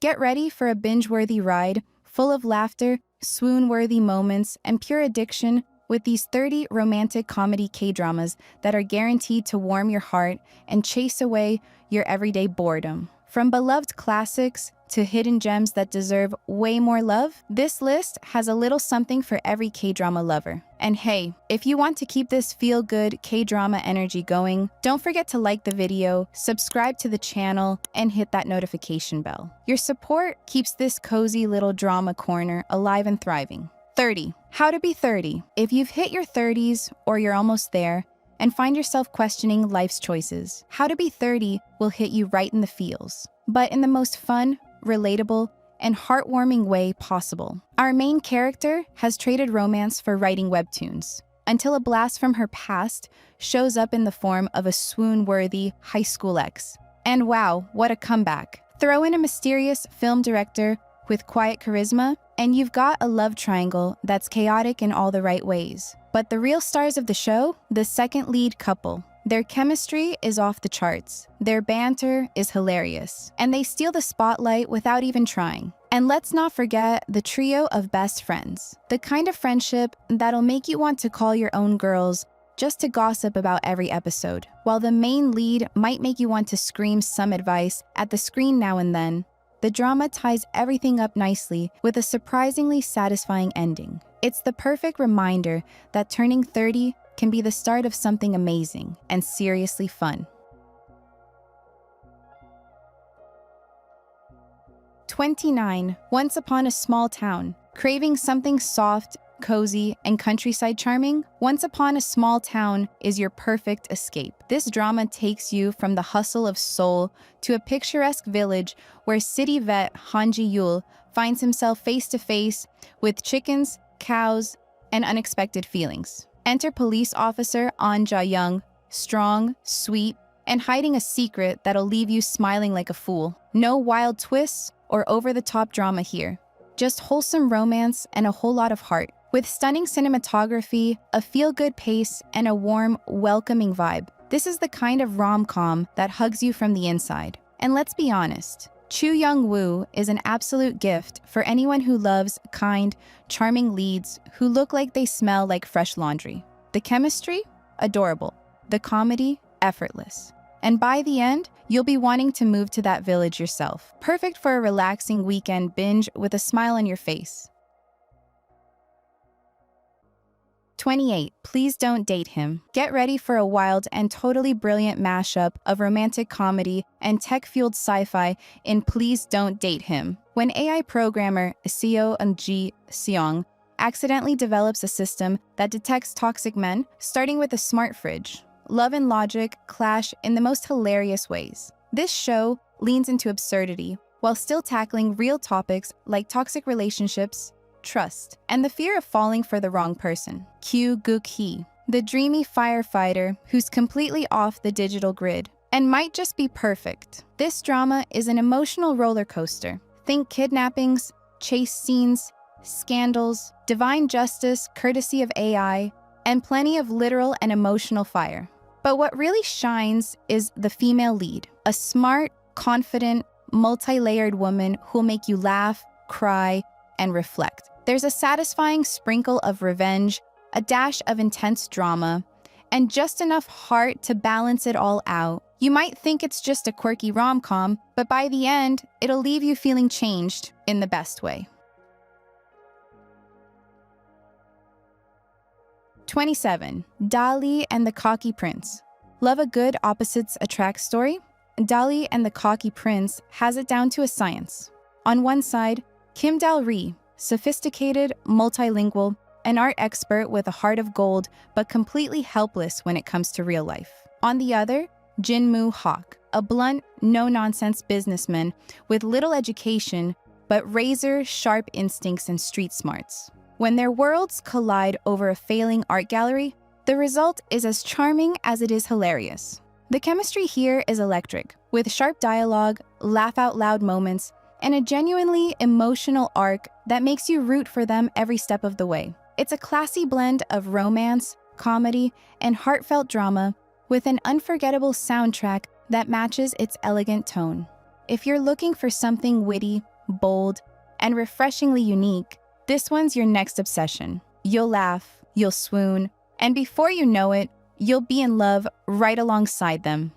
Get ready for a binge-worthy ride, full of laughter, swoon-worthy moments, and pure addiction with these 30 romantic comedy K-dramas that are guaranteed to warm your heart and chase away your everyday boredom. From beloved classics to hidden gems that deserve way more love, this list has a little something for every K-drama lover. And hey, if you want to keep this feel-good K-drama energy going, don't forget to like the video, subscribe to the channel, and hit that notification bell. Your support keeps this cozy little drama corner alive and thriving. 30. How to be 30. If you've hit your 30s or you're almost there, and find yourself questioning life's choices, How to Be 30 will hit you right in the feels, but in the most fun, relatable, and heartwarming way possible. Our main character has traded romance for writing webtoons, until a blast from her past shows up in the form of a swoon-worthy high school ex. And wow, what a comeback. Throw in a mysterious film director with quiet charisma, and you've got a love triangle that's chaotic in all the right ways. But the real stars of the show, the second lead couple. Their chemistry is off the charts, their banter is hilarious, and they steal the spotlight without even trying. And let's not forget the trio of best friends, the kind of friendship that'll make you want to call your own girls just to gossip about every episode, while the main lead might make you want to scream some advice at the screen now and then. The drama ties everything up nicely with a surprisingly satisfying ending. It's the perfect reminder that turning 30 can be the start of something amazing and seriously fun. 29. Once Upon a Small Town. Craving something soft, cozy, and countryside charming? Once Upon a Small Town is your perfect escape. This drama takes you from the hustle of Seoul to a picturesque village where city vet Han Ji-yul finds himself face-to-face with chickens, cows, and unexpected feelings. Enter police officer An Ja-young, strong, sweet, and hiding a secret that'll leave you smiling like a fool. No wild twists or over-the-top drama here. Just wholesome romance and a whole lot of heart. With stunning cinematography, a feel-good pace, and a warm, welcoming vibe. This is the kind of rom-com that hugs you from the inside. And let's be honest, Chu Young-woo is an absolute gift for anyone who loves kind, charming leads who look like they smell like fresh laundry. The chemistry? Adorable. The comedy? Effortless. And by the end, you'll be wanting to move to that village yourself. Perfect for a relaxing weekend binge with a smile on your face. 28. Please Don't Date Him. Get ready for a wild and totally brilliant mashup of romantic comedy and tech-fueled sci-fi in Please Don't Date Him. When AI programmer Seo Eun-ji Seong accidentally develops a system that detects toxic men, starting with a smart fridge, love and logic clash in the most hilarious ways. This show leans into absurdity while still tackling real topics like toxic relationships, trust, and the fear of falling for the wrong person. Kyu Guk-hee, the dreamy firefighter who's completely off the digital grid and might just be perfect. This drama is an emotional roller coaster. Think kidnappings, chase scenes, scandals, divine justice courtesy of AI, and plenty of literal and emotional fire. But what really shines is the female lead, a smart, confident, multi-layered woman who'll make you laugh, cry, and reflect. There's a satisfying sprinkle of revenge, a dash of intense drama, and just enough heart to balance it all out. You might think it's just a quirky rom-com, but by the end, it'll leave you feeling changed in the best way. 27. Dali and the Cocky Prince. Love a good opposites attract story? Dali and the Cocky Prince has it down to a science. On one side, Kim Dal-ri, sophisticated, multilingual, an art expert with a heart of gold, but completely helpless when it comes to real life. On the other, Jin-moo Hawk, a blunt, no-nonsense businessman with little education, but razor-sharp instincts and street smarts. When their worlds collide over a failing art gallery, the result is as charming as it is hilarious. The chemistry here is electric, with sharp dialogue, laugh-out-loud moments, and a genuinely emotional arc that makes you root for them every step of the way. It's a classy blend of romance, comedy, and heartfelt drama with an unforgettable soundtrack that matches its elegant tone. If you're looking for something witty, bold, and refreshingly unique, this one's your next obsession. You'll laugh, you'll swoon, and before you know it, you'll be in love right alongside them.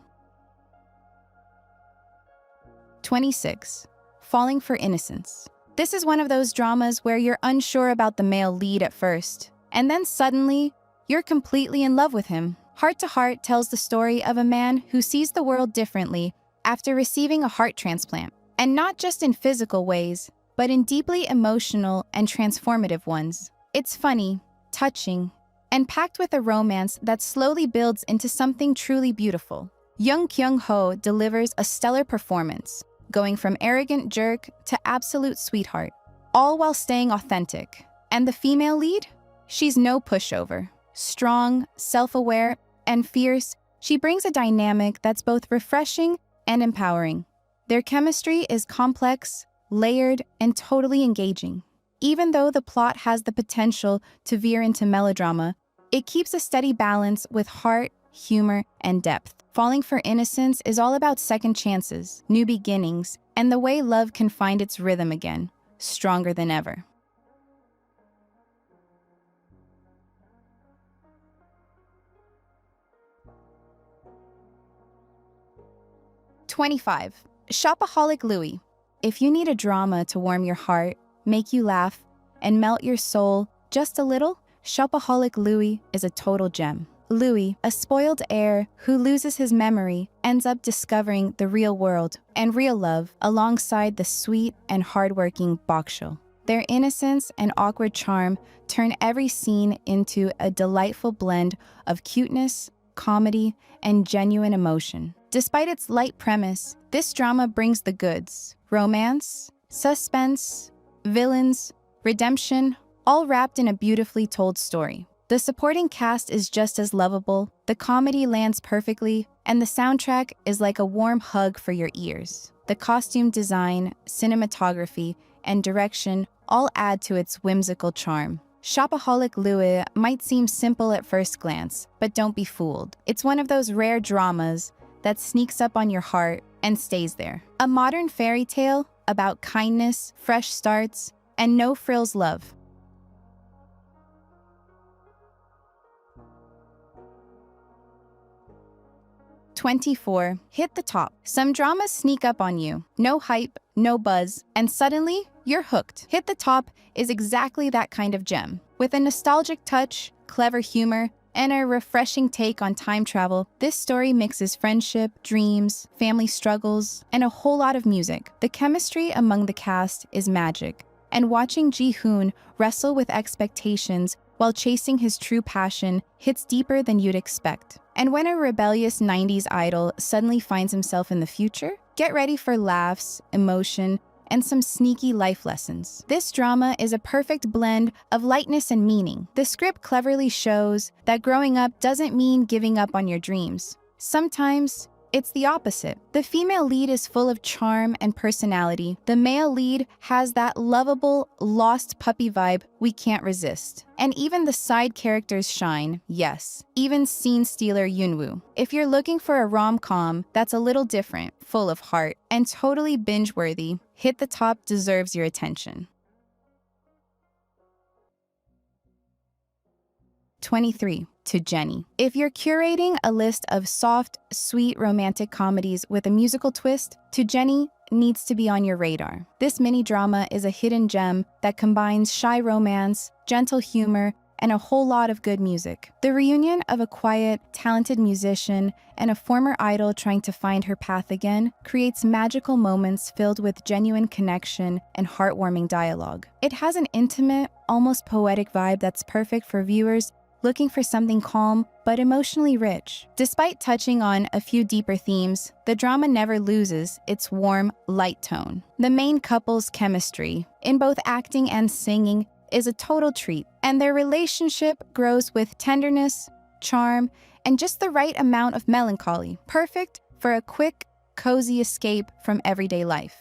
26. Falling for Innocence. This is one of those dramas where you're unsure about the male lead at first, and then suddenly, you're completely in love with him. Heart to Heart tells the story of a man who sees the world differently after receiving a heart transplant, and not just in physical ways, but in deeply emotional and transformative ones. It's funny, touching, and packed with a romance that slowly builds into something truly beautiful. Young Kyung-ho delivers a stellar performance, going from arrogant jerk to absolute sweetheart, all while staying authentic. And the female lead? She's no pushover. Strong, self-aware, and fierce, she brings a dynamic that's both refreshing and empowering. Their chemistry is complex, layered, and totally engaging. Even though the plot has the potential to veer into melodrama, it keeps a steady balance with heart, humor, and depth. Falling for Innocence is all about second chances, new beginnings, and the way love can find its rhythm again, stronger than ever. "25. Shopaholic Louis. If you need a drama to warm your heart, make you laugh, and melt your soul just a little, Shopaholic Louis is a total gem. Louis, a spoiled heir who loses his memory, ends up discovering the real world and real love alongside the sweet and hardworking Bokshul. Their innocence and awkward charm turn every scene into a delightful blend of cuteness, comedy, and genuine emotion. Despite its light premise, this drama brings the goods: romance, suspense, villains, redemption, all wrapped in a beautifully told story. The supporting cast is just as lovable, the comedy lands perfectly, and the soundtrack is like a warm hug for your ears. The costume design, cinematography, and direction all add to its whimsical charm. Shopaholic Louie might seem simple at first glance, but don't be fooled. It's one of those rare dramas that sneaks up on your heart and stays there. A modern fairy tale about kindness, fresh starts, and no-frills love. 24. Hit the top. Some dramas sneak up on you. No hype, no buzz, and suddenly, you're hooked. Hit the Top is exactly that kind of gem. With a nostalgic touch, clever humor, and a refreshing take on time travel, this story mixes friendship, dreams, family struggles, and a whole lot of music. The chemistry among the cast is magic, and watching Ji-hoon wrestle with expectations while chasing his true passion hits deeper than you'd expect. And when a rebellious 90s idol suddenly finds himself in the future, get ready for laughs, emotion, and some sneaky life lessons. This drama is a perfect blend of lightness and meaning. The script cleverly shows that growing up doesn't mean giving up on your dreams. Sometimes, it's the opposite. The female lead is full of charm and personality. The male lead has that lovable, lost puppy vibe we can't resist. And even the side characters shine, yes. Even scene stealer Yunwoo. If you're looking for a rom-com that's a little different, full of heart, and totally binge-worthy, Hit the Top deserves your attention. 23. To Jenny. If you're curating a list of soft, sweet romantic comedies with a musical twist, To Jenny needs to be on your radar. This mini-drama is a hidden gem that combines shy romance, gentle humor, and a whole lot of good music. The reunion of a quiet, talented musician and a former idol trying to find her path again creates magical moments filled with genuine connection and heartwarming dialogue. It has an intimate, almost poetic vibe that's perfect for viewers looking for something calm but emotionally rich. Despite touching on a few deeper themes, the drama never loses its warm, light tone. The main couple's chemistry, in both acting and singing, is a total treat, and their relationship grows with tenderness, charm, and just the right amount of melancholy, perfect for a quick, cozy escape from everyday life.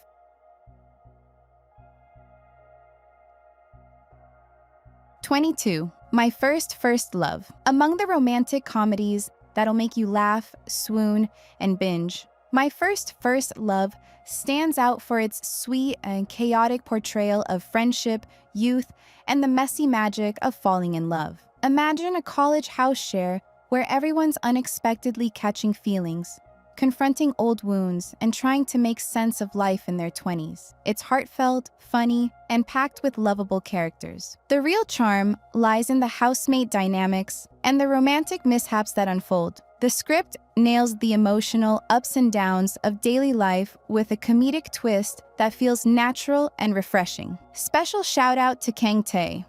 22. My First Love. Among the romantic comedies that'll make you laugh, swoon, and binge, My First Love stands out for its sweet and chaotic portrayal of friendship, youth, and the messy magic of falling in love. Imagine a college house share where everyone's unexpectedly catching feelings, confronting old wounds, and trying to make sense of life in their 20s. It's heartfelt, funny, and packed with lovable characters. The real charm lies in the housemate dynamics and the romantic mishaps that unfold. The script nails the emotional ups and downs of daily life with a comedic twist that feels natural and refreshing. Special shout out to Kang Tae,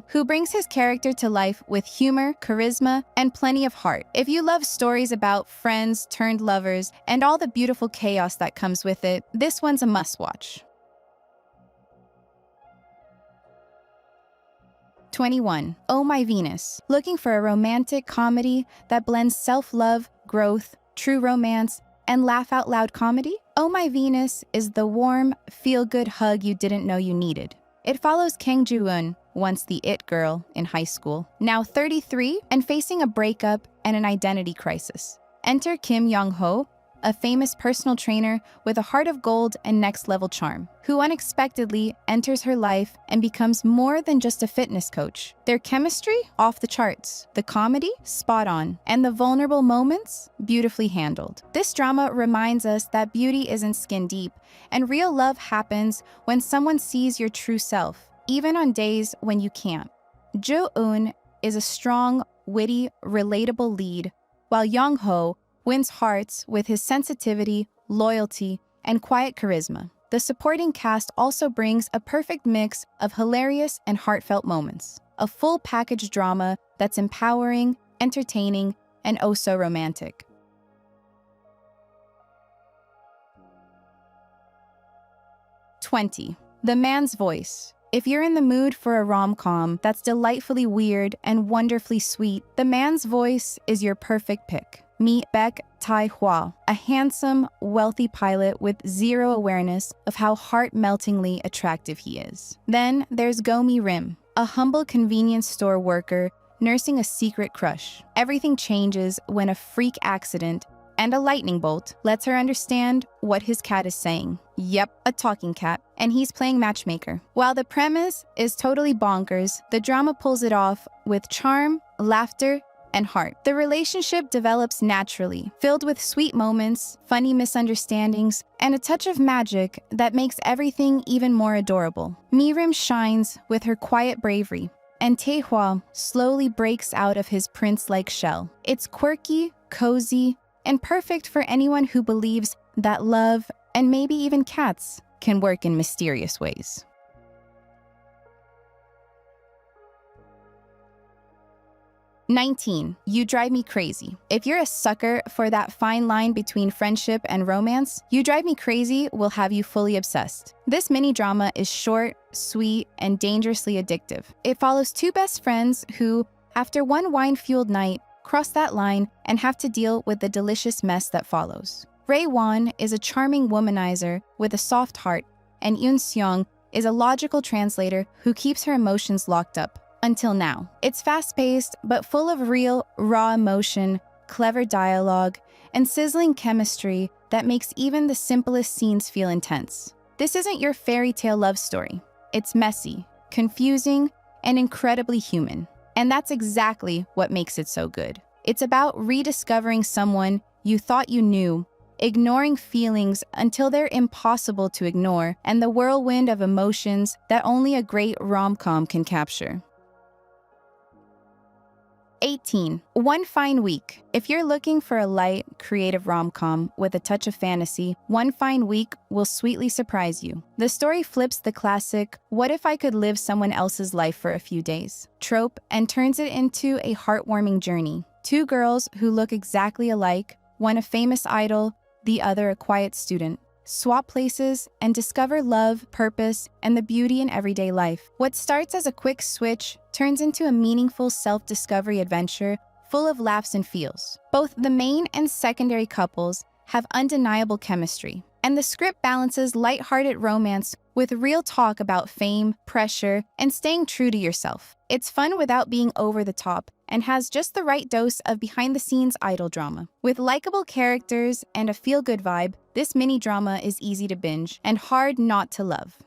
who brings his character to life with humor, charisma, and plenty of heart. If you love stories about friends turned lovers and all the beautiful chaos that comes with it, this one's a must-watch. 21. Oh My Venus. Looking for a romantic comedy that blends self-love, growth, true romance, and laugh-out-loud comedy? Oh My Venus is the warm, feel-good hug you didn't know you needed. It follows Kang Joo-eun, once the it girl in high school, now 33 and facing a breakup and an identity crisis. Enter Kim Young-ho, a famous personal trainer with a heart of gold and next-level charm, who unexpectedly enters her life and becomes more than just a fitness coach. Their chemistry? Off the charts. The comedy? Spot on. And the vulnerable moments? Beautifully handled. This drama reminds us that beauty isn't skin deep, and real love happens when someone sees your true self, even on days when you can't. Jo-eun is a strong, witty, relatable lead, while Young-ho wins hearts with his sensitivity, loyalty, and quiet charisma. The supporting cast also brings a perfect mix of hilarious and heartfelt moments. A full package drama that's empowering, entertaining, and oh so romantic. 20. The Man's Voice. If you're in the mood for a rom-com that's delightfully weird and wonderfully sweet, The Man's Voice is your perfect pick. Meet Baek Tae-hwa, a handsome, wealthy pilot with zero awareness of how heart-meltingly attractive he is. Then there's Go-mi Rim, a humble convenience store worker nursing a secret crush. Everything changes when a freak accident and a lightning bolt lets her understand what his cat is saying. Yep, a talking cat, and he's playing matchmaker. While the premise is totally bonkers, the drama pulls it off with charm, laughter, and heart. The relationship develops naturally, filled with sweet moments, funny misunderstandings, and a touch of magic that makes everything even more adorable. Mirim shines with her quiet bravery, and Tae-hwa slowly breaks out of his prince-like shell. It's quirky, cozy, and perfect for anyone who believes that love, and maybe even cats, can work in mysterious ways. 19. You Drive Me Crazy. If you're a sucker for that fine line between friendship and romance, You Drive Me Crazy will have you fully obsessed. This mini-drama is short, sweet, and dangerously addictive. It follows two best friends who, after one wine-fueled night, cross that line and have to deal with the delicious mess that follows. Rae-won is a charming womanizer with a soft heart, and Yoon-seong is a logical translator who keeps her emotions locked up. Until now. It's fast-paced, but full of real, raw emotion, clever dialogue, and sizzling chemistry that makes even the simplest scenes feel intense. This isn't your fairy tale love story. It's messy, confusing, and incredibly human. And that's exactly what makes it so good. It's about rediscovering someone you thought you knew, ignoring feelings until they're impossible to ignore, and the whirlwind of emotions that only a great rom-com can capture. 18. One Fine Week. If you're looking for a light, creative rom-com with a touch of fantasy, One Fine Week will sweetly surprise you. The story flips the classic, what if I could live someone else's life for a few days trope and turns it into a heartwarming journey. Two girls who look exactly alike, one a famous idol, the other a quiet student, swap places and discover love, purpose, and the beauty in everyday life. What starts as a quick switch turns into a meaningful self-discovery adventure full of laughs and feels. Both the main and secondary couples have undeniable chemistry, and the script balances lighthearted romance with real talk about fame, pressure, and staying true to yourself. It's fun without being over the top and has just the right dose of behind-the-scenes idol drama. With likable characters and a feel-good vibe, this mini drama is easy to binge and hard not to love.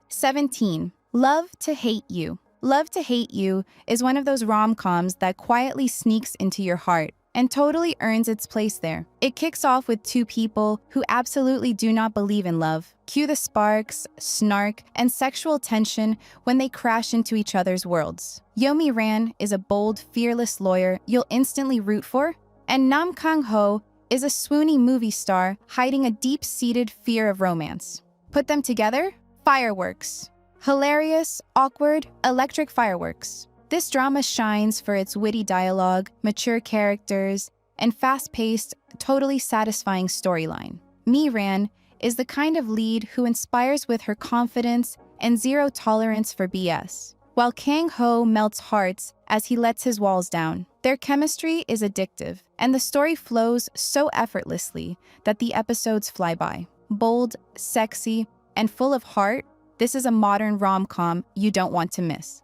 17. Love to Hate You. Love to Hate You is one of those rom-coms that quietly sneaks into your heart and totally earns its place there. It kicks off with two people who absolutely do not believe in love. Cue the sparks, snark, and sexual tension when they crash into each other's worlds. Yomi Ran is a bold, fearless lawyer you'll instantly root for, and Nam Kang-ho is a swoony movie star hiding a deep-seated fear of romance. Put them together? Fireworks. Hilarious, awkward, electric fireworks. This drama shines for its witty dialogue, mature characters, and fast-paced, totally satisfying storyline. Mi Ran is the kind of lead who inspires with her confidence and zero tolerance for BS, while Kang Ho melts hearts as he lets his walls down. Their chemistry is addictive, and the story flows so effortlessly that the episodes fly by. Bold, sexy, and full of heart, this is a modern rom-com you don't want to miss.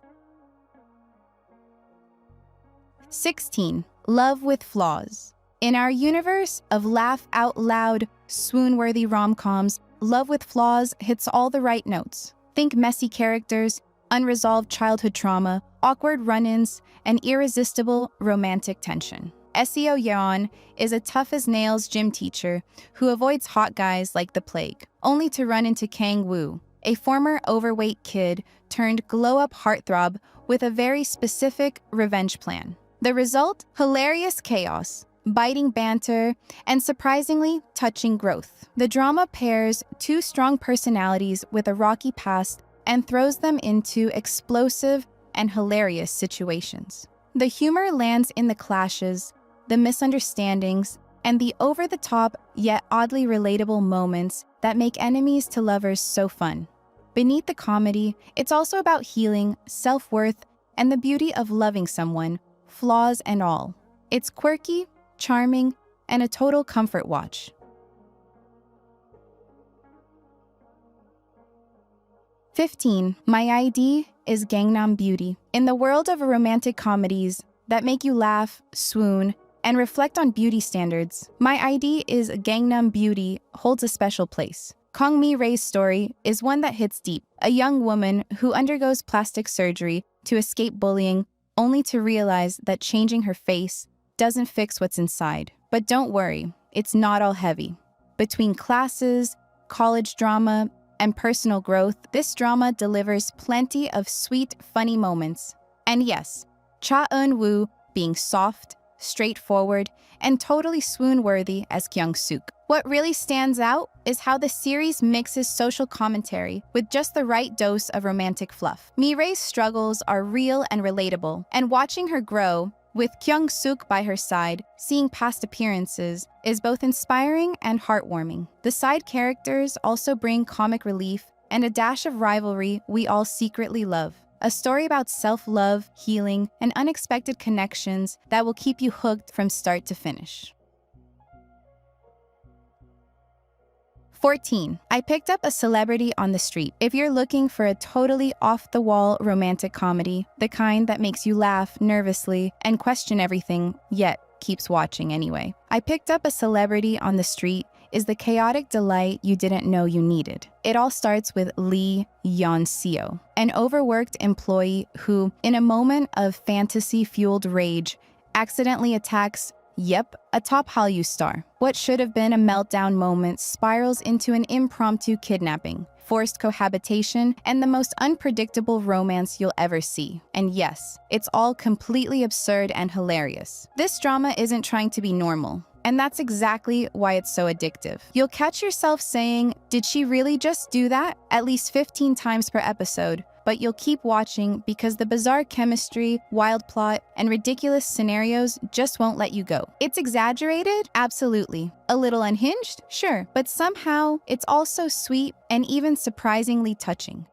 16. Love with Flaws. In our universe of laugh-out-loud, swoon-worthy rom-coms, Love with Flaws hits all the right notes. Think messy characters, unresolved childhood trauma, awkward run-ins, and irresistible romantic tension. Seo Yeon is a tough-as-nails gym teacher who avoids hot guys like the plague, only to run into Kang Woo, a former overweight kid turned glow-up heartthrob with a very specific revenge plan. The result? Hilarious chaos, biting banter, and surprisingly touching growth. The drama pairs two strong personalities with a rocky past and throws them into explosive and hilarious situations. The humor lands in the clashes, the misunderstandings, and the over-the-top yet oddly relatable moments that make enemies to lovers so fun. Beneath the comedy, it's also about healing, self-worth, and the beauty of loving someone, flaws and all. It's quirky, charming, and a total comfort watch. 15. My ID Is Gangnam Beauty. In the world of romantic comedies that make you laugh, swoon, and reflect on beauty standards, My ID Is Gangnam Beauty holds a special place. Kong Mi-rae's story is one that hits deep. A young woman who undergoes plastic surgery to escape bullying, only to realize that changing her face doesn't fix what's inside. But don't worry, it's not all heavy. Between classes, college drama, and personal growth, this drama delivers plenty of sweet, funny moments. And yes, Cha Eun-woo being soft, straightforward, and totally swoon-worthy as Kyung-suk. What really stands out is how the series mixes social commentary with just the right dose of romantic fluff. Mi-rae's struggles are real and relatable, and watching her grow, with Kyung-suk by her side, seeing past appearances, is both inspiring and heartwarming. The side characters also bring comic relief and a dash of rivalry we all secretly love. A story about self-love, healing, and unexpected connections that will keep you hooked from start to finish. 14. I picked up a celebrity on the street. If you're looking for a totally off-the-wall romantic comedy, the kind that makes you laugh nervously and question everything, yet keeps watching anyway, I Picked Up a Celebrity on the Street is the chaotic delight you didn't know you needed. It all starts with Lee Yeon-seo, an overworked employee who, in a moment of fantasy-fueled rage, accidentally attacks, a top Hallyu star. What should have been a meltdown moment spirals into an impromptu kidnapping, forced cohabitation, and the most unpredictable romance you'll ever see. And yes, it's all completely absurd and hilarious. This drama isn't trying to be normal. And that's exactly why it's so addictive. You'll catch yourself saying, did she really just do that? At least 15 times per episode. But you'll keep watching because the bizarre chemistry, wild plot, and ridiculous scenarios just won't let you go. It's exaggerated? Absolutely. A little unhinged? Sure. But somehow, it's also sweet and even surprisingly touching.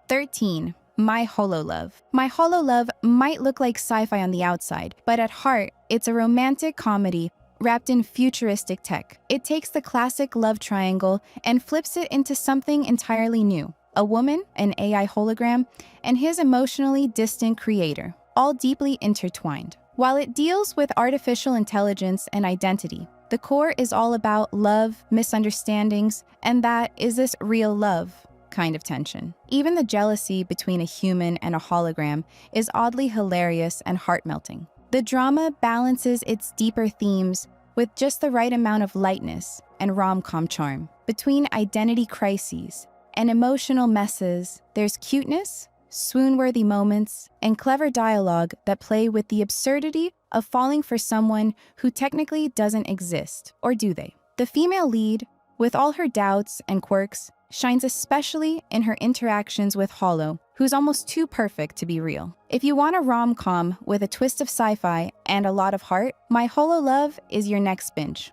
13. My Holo Love. My Holo Love might look like sci-fi on the outside, but at heart, it's a romantic comedy wrapped in futuristic tech. It takes the classic love triangle and flips it into something entirely new. A woman, an AI hologram, and his emotionally distant creator, all deeply intertwined. While it deals with artificial intelligence and identity, the core is all about love, misunderstandings, and that is this real love kind of tension. Even the jealousy between a human and a hologram is oddly hilarious and heart-melting. The drama balances its deeper themes with just the right amount of lightness and rom-com charm. Between identity crises and emotional messes, there's cuteness, swoon-worthy moments, and clever dialogue that play with the absurdity of falling for someone who technically doesn't exist, or do they? The female lead, with all her doubts and quirks, shines especially in her interactions with Holo, who's almost too perfect to be real. If you want a rom-com with a twist of sci-fi and a lot of heart, My Holo Love is your next binge.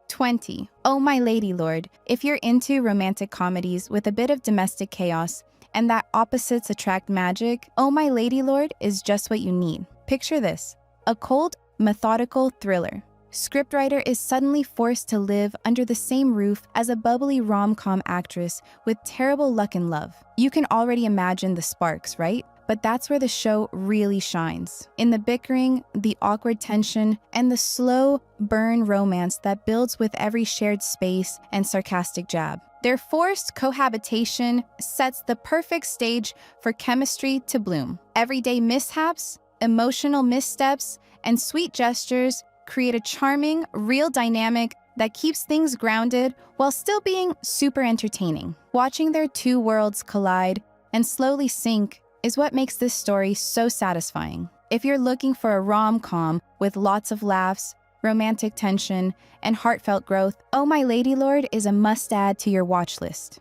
20. Oh My Ladylord. If you're into romantic comedies with a bit of domestic chaos and that opposites attract magic, Oh My Ladylord is just what you need. Picture this: a cold, methodical thriller. Scriptwriter is suddenly forced to live under the same roof as a bubbly rom-com actress with terrible luck in love. You can already imagine the sparks, right? But that's where the show really shines. In the bickering, the awkward tension, and the slow burn romance that builds with every shared space and sarcastic jab. Their forced cohabitation sets the perfect stage for chemistry to bloom. Everyday mishaps, emotional missteps, and sweet gestures create a charming, real dynamic that keeps things grounded while still being super entertaining. Watching their two worlds collide and slowly sink is what makes this story so satisfying. If you're looking for a rom-com with lots of laughs, romantic tension, and heartfelt growth, Oh My Ladylord is a must-add to your watch list.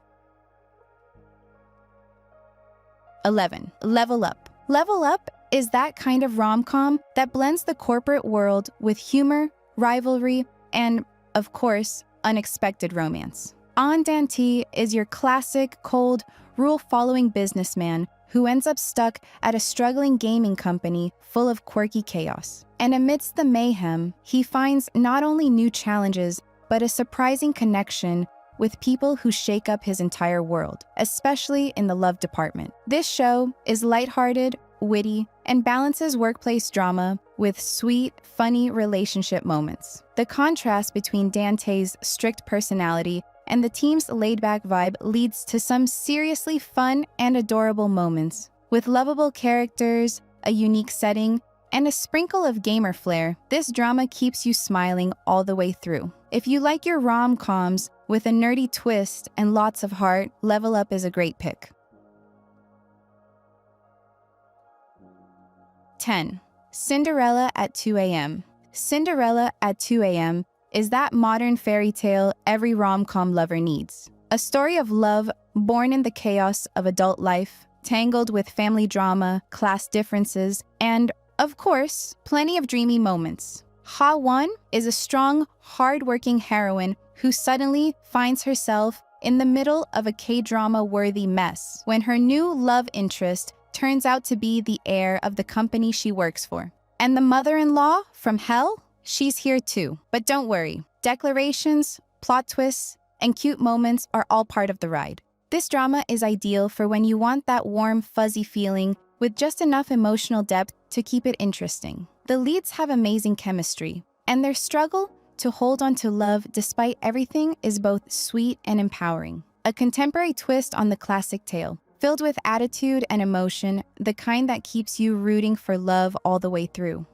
11. Level Up. Level Up is that kind of rom-com that blends the corporate world with humor, rivalry, and, of course, unexpected romance. Dante is your classic, cold, rule-following businessman who ends up stuck at a struggling gaming company full of quirky chaos. And amidst the mayhem, he finds not only new challenges, but a surprising connection with people who shake up his entire world, especially in the love department. This show is lighthearted, witty, and balances workplace drama with sweet, funny relationship moments. The contrast between Dante's strict personality and the team's laid-back vibe leads to some seriously fun and adorable moments. With lovable characters, a unique setting, and a sprinkle of gamer flair, this drama keeps you smiling all the way through. If you like your rom-coms with a nerdy twist and lots of heart, Level Up is a great pick. 10. Cinderella at 2 a.m. Cinderella at 2 a.m. is that modern fairy tale every rom-com lover needs. A story of love born in the chaos of adult life, tangled with family drama, class differences, and, of course, plenty of dreamy moments. Ha-won is a strong, hard-working heroine who suddenly finds herself in the middle of a K-drama-worthy mess when her new love interest turns out to be the heir of the company she works for. And the mother-in-law from hell? She's here too. But don't worry, declarations, plot twists, and cute moments are all part of the ride. This drama is ideal for when you want that warm, fuzzy feeling with just enough emotional depth to keep it interesting. The leads have amazing chemistry, and their struggle to hold on to love despite everything is both sweet and empowering. A contemporary twist on the classic tale, filled with attitude and emotion, the kind that keeps you rooting for love all the way through.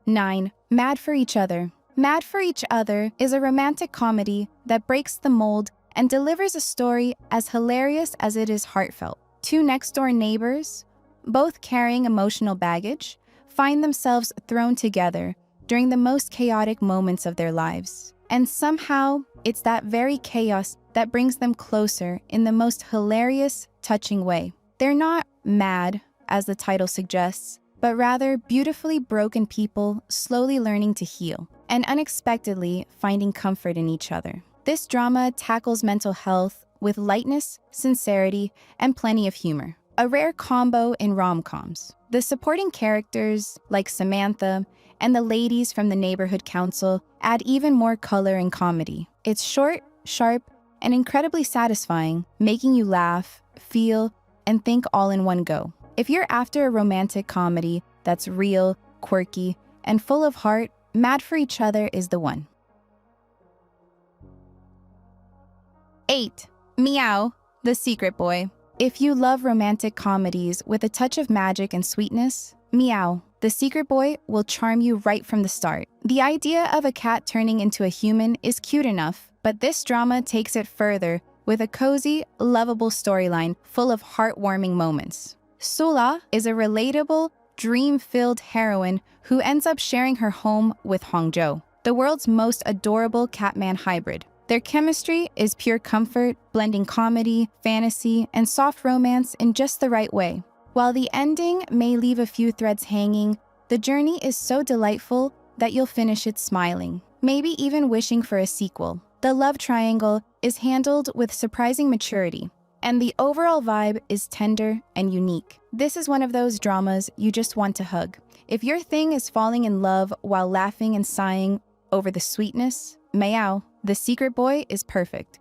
9. Mad for Each Other. Mad for Each Other is a romantic comedy that breaks the mold and delivers a story as hilarious as it is heartfelt. Two next-door neighbors, both carrying emotional baggage, find themselves thrown together during the most chaotic moments of their lives. And somehow, it's that very chaos that brings them closer in the most hilarious, touching way. They're not mad, as the title suggests, but rather beautifully broken people slowly learning to heal and unexpectedly finding comfort in each other. This drama tackles mental health with lightness, sincerity, and plenty of humor. a rare combo in rom-coms. The supporting characters, like Samantha, and the ladies from the neighborhood council add even more color and comedy. It's short, sharp, and incredibly satisfying, making you laugh, feel, and think all in one go. If you're after a romantic comedy that's real, quirky, and full of heart, Mad for Each Other is the one. 8. Meow The Secret Boy. If you love romantic comedies with a touch of magic and sweetness, Meow The Secret Boy will charm you right from the start. The idea of a cat turning into a human is cute enough, but this drama takes it further with a cozy, lovable storyline full of heartwarming moments. Sula is a relatable, dream-filled heroine who ends up sharing her home with Hongjo, the world's most adorable Catman hybrid. Their chemistry is pure comfort, blending comedy, fantasy, and soft romance in just the right way. While the ending may leave a few threads hanging, the journey is so delightful that you'll finish it smiling, maybe even wishing for a sequel. The love triangle is handled with surprising maturity, and the overall vibe is tender and unique. This is one of those dramas you just want to hug. If your thing is falling in love while laughing and sighing over the sweetness, Meow The Secret Boy is perfect.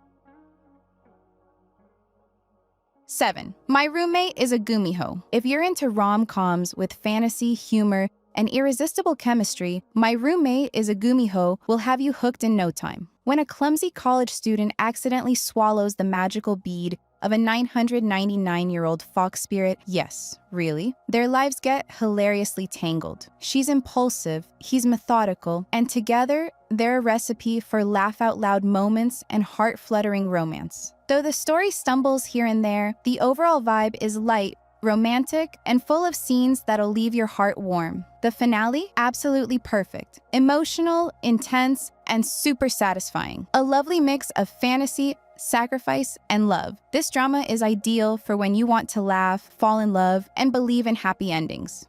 7. My Roommate Is A Gumiho. If you're into rom-coms with fantasy, humor, and irresistible chemistry, My Roommate Is A Gumiho will have you hooked in no time. When a clumsy college student accidentally swallows the magical bead of a 999-year-old fox spirit, yes, really, their lives get hilariously tangled. She's impulsive, he's methodical, and together, they're a recipe for laugh-out-loud moments and heart-fluttering romance. Though the story stumbles here and there, the overall vibe is light, romantic, and full of scenes that'll leave your heart warm. The finale? Absolutely perfect. Emotional, intense, and super satisfying. A lovely mix of fantasy, sacrifice, and love. This drama is ideal for when you want to laugh, fall in love, and believe in happy endings.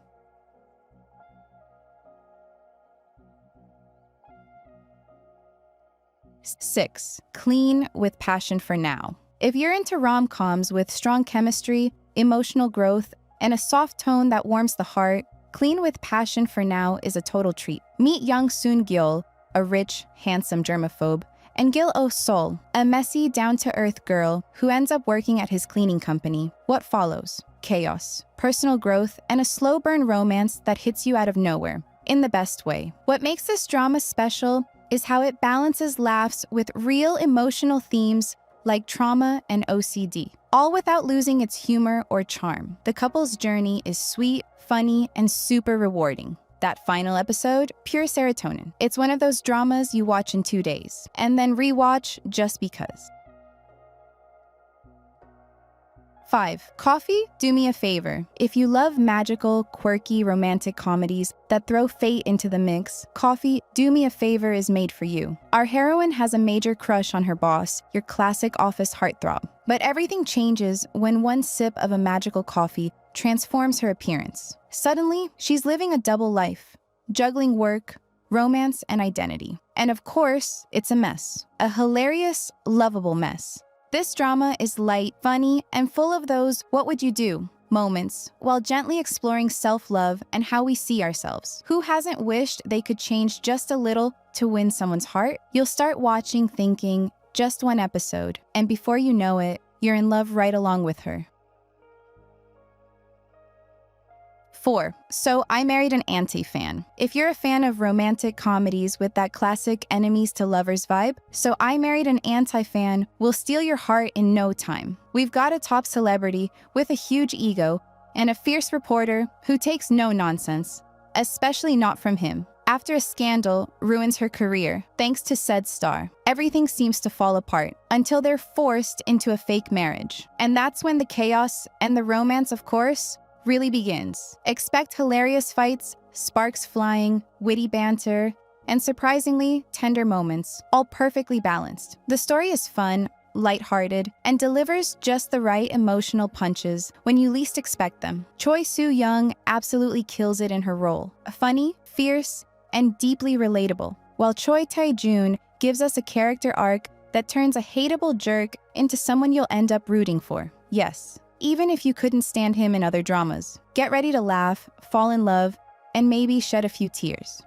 6. Clean with Passion for Now. If you're into rom-coms with strong chemistry, emotional growth, and a soft tone that warms the heart, Clean with Passion for Now is a total treat. Meet Young Soon Gyeol, a rich, handsome germaphobe, and Gil Oh Sol, a messy, down-to-earth girl who ends up working at his cleaning company. What follows? Chaos, personal growth, and a slow-burn romance that hits you out of nowhere, in the best way. What makes this drama special is how it balances laughs with real emotional themes like trauma and OCD, all without losing its humor or charm. The couple's journey is sweet, funny, and super rewarding. That final episode, pure serotonin. It's one of those dramas you watch in 2 days, and then rewatch just because. 5. Coffee, Do Me a Favor. If you love magical, quirky, romantic comedies that throw fate into the mix, Coffee, Do Me a Favor is made for you. Our heroine has a major crush on her boss, your classic office heartthrob. But everything changes when one sip of a magical coffee transforms her appearance. Suddenly, she's living a double life, juggling work, romance, and identity. And of course, it's a mess. A hilarious, lovable mess. This drama is light, funny, and full of those "what would you do" moments, while gently exploring self-love and how we see ourselves. Who hasn't wished they could change just a little to win someone's heart? You'll start watching thinking, just one episode, and before you know it, you're in love right along with her. 4. So I Married an Antifan. If you're a fan of romantic comedies with that classic enemies to lovers vibe, So I Married an Antifan will steal your heart in no time. We've got a top celebrity with a huge ego and a fierce reporter who takes no nonsense, especially not from him. After a scandal ruins her career, thanks to said star, everything seems to fall apart until they're forced into a fake marriage. And that's when the chaos and the romance, of course, really begins. Expect hilarious fights, sparks flying, witty banter, and surprisingly tender moments, all perfectly balanced. The story is fun, lighthearted, and delivers just the right emotional punches when you least expect them. Choi Soo-young absolutely kills it in her role. Funny, fierce, and deeply relatable, while Choi Tae-joon gives us a character arc that turns a hateable jerk into someone you'll end up rooting for. Yes, even if you couldn't stand him in other dramas. Get ready to laugh, fall in love, and maybe shed a few tears.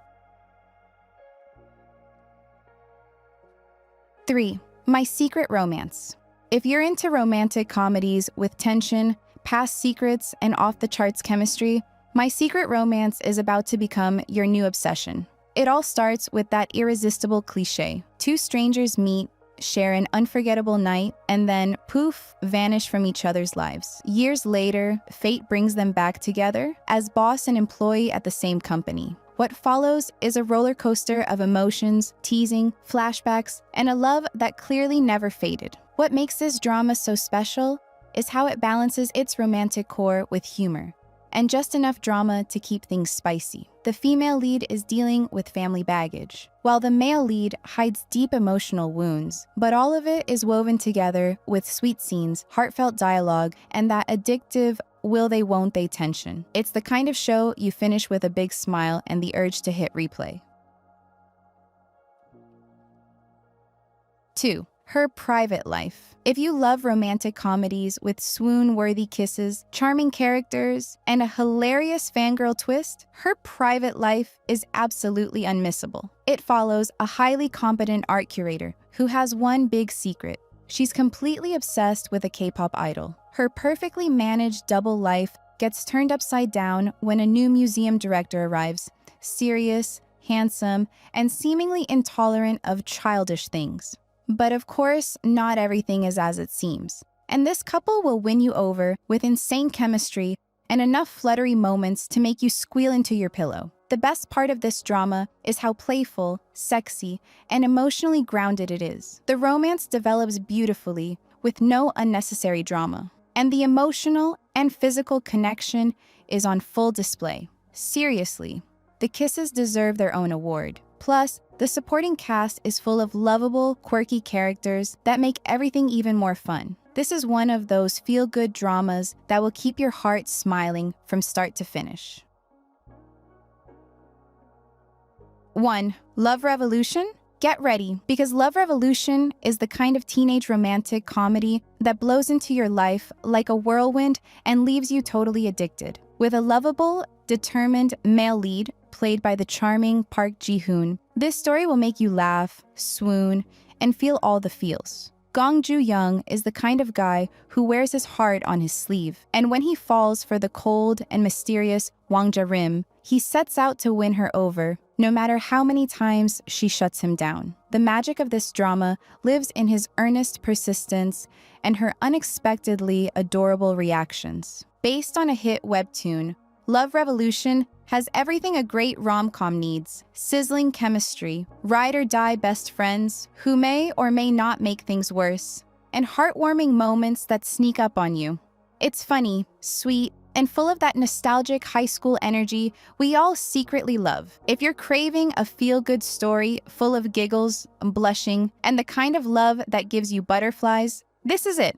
3. My Secret Romance. If you're into romantic comedies with tension, past secrets, and off-the-charts chemistry, My Secret Romance is about to become your new obsession. It all starts with that irresistible cliché. Two strangers meet, share an unforgettable night, and then, poof, vanish from each other's lives. Years later, fate brings them back together as boss and employee at the same company. What follows is a roller coaster of emotions, teasing, flashbacks, and a love that clearly never faded. What makes this drama so special is how it balances its romantic core with humor, and just enough drama to keep things spicy. The female lead is dealing with family baggage, while the male lead hides deep emotional wounds. But all of it is woven together with sweet scenes, heartfelt dialogue, and that addictive will they won't they tension. It's the kind of show you finish with a big smile and the urge to hit replay. 2. Her Private Life. If you love romantic comedies with swoon-worthy kisses, charming characters, and a hilarious fangirl twist, Her Private Life is absolutely unmissable. It follows a highly competent art curator who has one big secret. She's completely obsessed with a K-pop idol. Her perfectly managed double life gets turned upside down when a new museum director arrives, serious, handsome, and seemingly intolerant of childish things. But of course, not everything is as it seems. And this couple will win you over with insane chemistry and enough fluttery moments to make you squeal into your pillow. The best part of this drama is how playful, sexy, and emotionally grounded it is. The romance develops beautifully with no unnecessary drama. And the emotional and physical connection is on full display. Seriously, the kisses deserve their own award. Plus, the supporting cast is full of lovable, quirky characters that make everything even more fun. This is one of those feel-good dramas that will keep your heart smiling from start to finish. 1. Love Revolution? Get ready, because Love Revolution is the kind of teenage romantic comedy that blows into your life like a whirlwind and leaves you totally addicted. With a lovable, determined male lead played by the charming Park Ji-hoon, this story will make you laugh, swoon, and feel all the feels. Gong Joo-young is the kind of guy who wears his heart on his sleeve, and when he falls for the cold and mysterious Wang Ja-rim, he sets out to win her over, no matter how many times she shuts him down. The magic of this drama lives in his earnest persistence and her unexpectedly adorable reactions. Based on a hit webtoon, Love Revolution has everything a great rom-com needs: sizzling chemistry, ride-or-die best friends who may or may not make things worse, and heartwarming moments that sneak up on you. It's funny, sweet, and full of that nostalgic high school energy we all secretly love. If you're craving a feel-good story full of giggles, blushing, and the kind of love that gives you butterflies, this is it.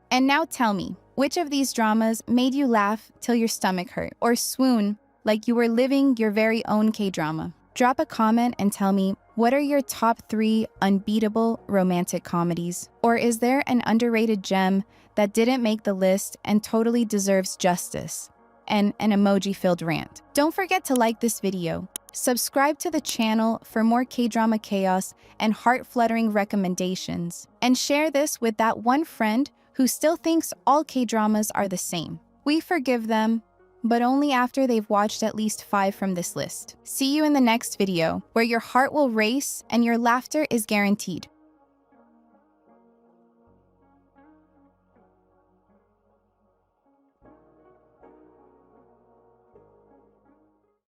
And now tell me, which of these dramas made you laugh till your stomach hurt, or swoon like you were living your very own K-drama? Drop a comment and tell me, what are your top 3 unbeatable romantic comedies? Or is there an underrated gem that didn't make the list and totally deserves justice? And an emoji-filled rant. Don't forget to like this video, subscribe to the channel for more K-drama chaos and heart-fluttering recommendations, and share this with that one friend who still thinks all K-dramas are the same. We forgive them, but only after they've watched at least 5 from this list. See you in the next video, where your heart will race and your laughter is guaranteed.